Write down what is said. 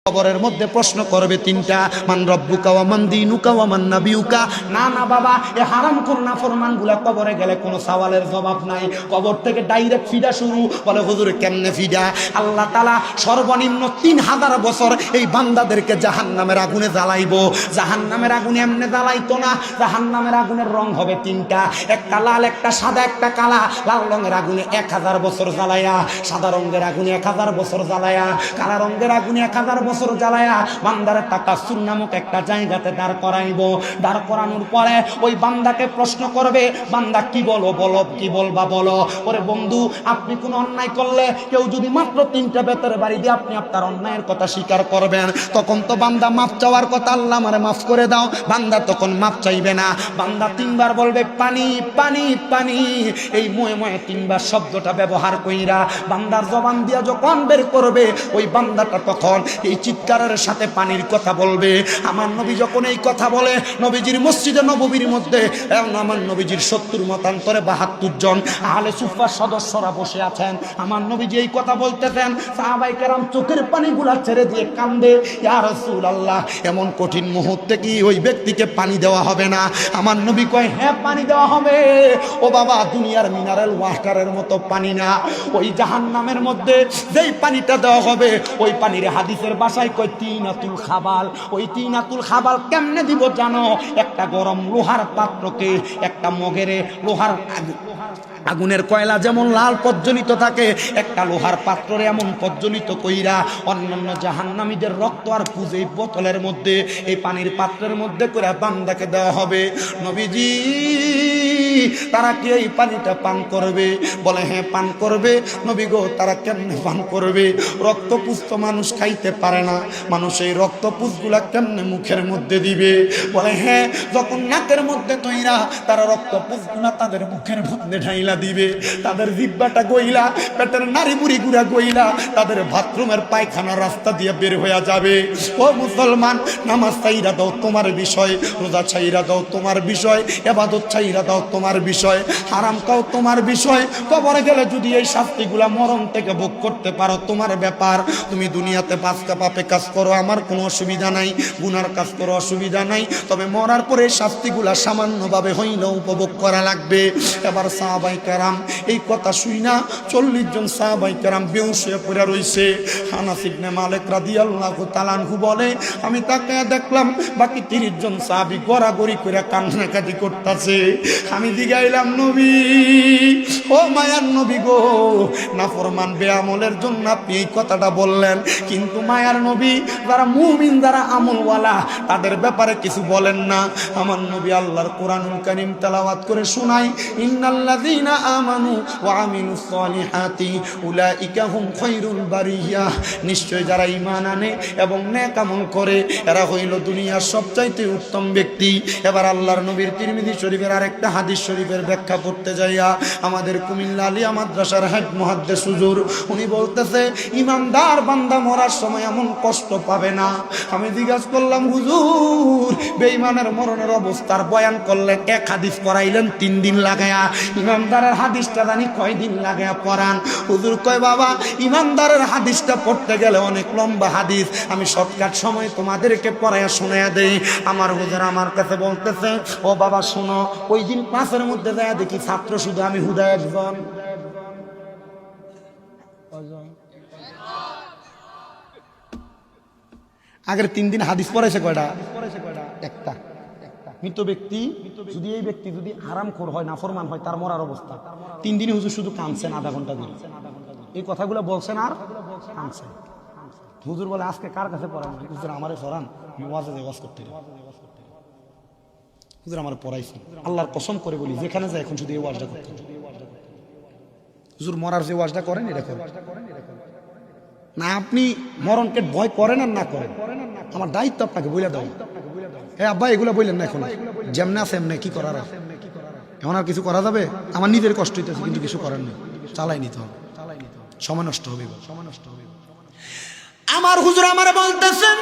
কবরের মধ্যে প্রশ্ন করবে তিনটা, মান রব্বুকা ওয়া মান দীনুকা ওয়া মান নাবিয়ুকা। না না বাবা, এ হারামখোর নাফরমানগুলা কবরে গেলে কোনো সওয়ালের জবাব নাই, কবর থেকে ডাইরেক্ট ফিডা শুরু। বলে হুজুর কেমনে ফিডা? আল্লাহ তাআলা সর্বনিম্ন 3000 বছর এই বান্দাদেরকে জাহান্নামের আগুনে জ্বালাইবো। জাহান্নামের আগুনে এমনি জ্বালাইতো না, জাহান্নামের আগুনের রং হবে তিনটা, একটা লাল, একটা সাদা, একটা কালা। লাল রঙের আগুনে 1000 বছর জ্বালায়া, সাদা রঙের আগুনে 1000 বছর জ্বালায়া, কালা রঙের আগুনে 1000 বছর জ্বালায়া বান্দার তাকাসুর নামক একটা জায়গাতে দাঁড় করাইব। দাঁড় করানোর পরে ওই বান্দাকে প্রশ্ন করবে, বান্দা কি বলো, বলো কি বলবা বলো। ওরে বন্ধু, আপনি কোন অন্যায় করলে কেউ যদি মাত্র 3টা বেতের বাড়ি দিয়ে আপনি আপনার অন্যায়ের কথা স্বীকার করবেন, তখন তো বান্দা মাফ চাওয়ার কথা, আল্লাহ আমারে মাফ করে দাও। বান্দা তখন মাফ চাইবে না, বান্দা 3বার বলবে পানি পানি পানি। এই ময়ে ময়ে 3বার শব্দটা ব্যবহার কইরা বান্দার জবান দিয়া যখন বের করবে, ওই বান্দাটা তখন এই চিৎকারের সাথে পানির কথা বলবে। আমার নবী যখন এই কথা বলে, নবীজির মসজিদে নববীর মধ্যে আমার নবীজির 70 মতান্তরে 72 জন আহলে সুফফার সদস্যরা বসে আছেন। আমার নবীজি এই কথা বলতেছেন, সাহাবায়ে কেরাম চোখের পানিগুলা ছেড়ে দিয়ে কান্দে, ইয়া রাসূলুল্লাহ এমন কঠিন মুহূর্তে কি ওই ব্যক্তিকে পানি দেওয়া হবে না? আমার নবী কয়, হ্যাঁ পানি দেওয়া হবে। ও বাবা, দুনিয়ার মিনারেল ওয়াটারের মতো পানি না, ওই জাহান্নামের মধ্যে যেই পানিটা দেওয়া হবে, ওই পানির হাদিসের ভাষায় কয় তিনাতুল খাবাল। ওই তিনাতুল খাবাল কেমনে দিব জানো? একটা গরম লোহার পাত্রকে, একটা মগেরে লোহার আগুনের কয়লা যেমন লাল প্রজ্বলিত থাকে, একটা লোহার পাত্রে এমন প্রজ্বলিত কইরা অন্যান্য জাহান্নামীদের রক্ত আর পুজে বোতলের মধ্যে, এই পানির পাত্রের মধ্যে করে বান্দাকে দেওয়া হবে। নবীজি, তারা কি এই পানিটা পান করবে? বলে হ্যাঁ পান করবে। নবী গো, তারা কেমনে পান করবে? রক্তপুষ তো মানুষ খাইতে পারে না, মানুষ এই রক্তপুষগুলা কেমনে মুখের মধ্যে দিবে? বলে হ্যাঁ, যখন নাকের মধ্যে তৈরা তারা রক্তপুষগুলা তাদের মুখের মধ্যে ঢাইলা দিবে, তাদের জিহ্বাটা গইলা, পেটের নাড়ি বুড়ি গুড়া গইলা তাদের বাথরুমের পায়খানা রাস্তা দিয়ে বের হয়ে যাবে। ও মুসলমান, নামাজ ছাইরা দাও তোমার বিষয়, রোজা ছাইরা দাও তোমার বিষয়, ইবাদত ছাইরা দাও তোমার বিষয়, হারাম খাও তোমার বিষয়। কবরে গেলে যদি এই শাস্তিগুলা মরণ থেকে ভোগ করতে পারো তোমার ব্যাপার। তুমি দুনিয়াতে পাঁচটা পাপে কাজ করো, আমার কোনো অসুবিধা নাই, গুনার কাজ করো অসুবিধা নাই, তবে মরার পরে শাস্তিগুলা সামান্যভাবে হইলেও উপভোগ করা লাগবে। এবার সাহাবায়ে কেরাম এই কথা শুই না 40 জন সাহাবায়ে কেরাম বেহুশ হয়ে পড়ে রইছে। আনাস ইবনে মালিক রাদিয়াল্লাহু তাআলা আনহু বলে, আমি তাকে দেখলাম বাকি 30 জন সাহাবী গড়াগড়ি করে কান্নাকাটি করতেছে। আমি জিগাইলাম, নবী ও মায়ার নবী গো, নাফরমান বেআমলের জন্য আপনি এই কথাটা বললেন, কিন্তু মায়ার নবী যারা মুমিন, যারা আমলওয়ালা, তাদের ব্যাপারে কিছু বলেন না। আমার নবী আল্লাহর কোরআনুল কারীম তেলাওয়াত করে শোনায়, ইন্নাল্লাযীনা আমানু ওয়া আমিলুস সলিহাতি উলাইকা হুম খায়রুল বারিয়া। নিশ্চয় যারা ঈমান আনে এবং নেক আমল করে, এরা হইল দুনিয়ার সবচাইতে উত্তম ব্যক্তি। এবার আল্লাহর নবীর তিরমিজি শরীফের আরেকটা হাদিস শরীফের ব্যাখ্যা করতে যাইয়া আমাদের কুমিল্লা আলিয়া মাদ্রাসার হেড মুহাদ্দিস হুজুর উনি বলতেছে, ইমানদার বান্দা মরার সময় এমন কষ্ট পাবে না। আমি জিজ্ঞাসা করলাম, হুজুর বেঈমানের মরণের অবস্থার বয়ান করলেন, এক হাদিস পড়াইলেন 3 দিন লাগায়া, ইমানদারের হাদিসটা জানি কয় দিন লাগায়া পড়ান? হুজুর কয়, বাবা ইমানদারের হাদিসটা পড়তে গেলে অনেক লম্বা হাদিস, আমি শর্টকাট সময় তোমাদেরকে পড়াইয়া শোনায়া দেই। আমার হুজুর আমার কাছে বলতেছে, ও বাবা শোনো, ওই দিন ক্লাসের মধ্যে যায় দেখি ছাত্র শুধু আমি হুদা একজন। আগের 3 দিন হাদিস পড়াইছে কয়টা? একটা। মৃত ব্যক্তি যদি, এই ব্যক্তি যদি হারামখোর হয়, নাফরমান হয়, তার মরার অবস্থা, 3 দিনে হুজুর শুধু কাঁদছেন আধা ঘন্টা ধরে। এই কথাগুলো বলছেন আর কাঁদছেন। হুজুর বলে, আজকে কার কাছে পড়ান? হুজুর আমারে পড়ান, ওয়াজে ওয়াজ করতে। হুজুর আমার পড়াইছেন, আল্লাহর কসম করে বলি, যেখানে যায় এখন শুধু এই ওয়াজটা করতে। হুজুর মরার যে ওয়াজটা করেন এটা করেন না, আপনি মরণকে ভয় করেন আর না করেন, আমার দায়িত্ব আপনাকে বলে দাও। হ্যাঁ আব্বা এগুলো বললেন না, এখন যেমনে আছে এমনি কি করার, এখন আর কিছু করা যাবে? আমার নিজের কষ্ট হইতেছে, কিন্তু কিছু করার নেই, চালাই নিতে হবে, সময় নষ্ট হবে। আমার হুজুর আমার বলতেছেন,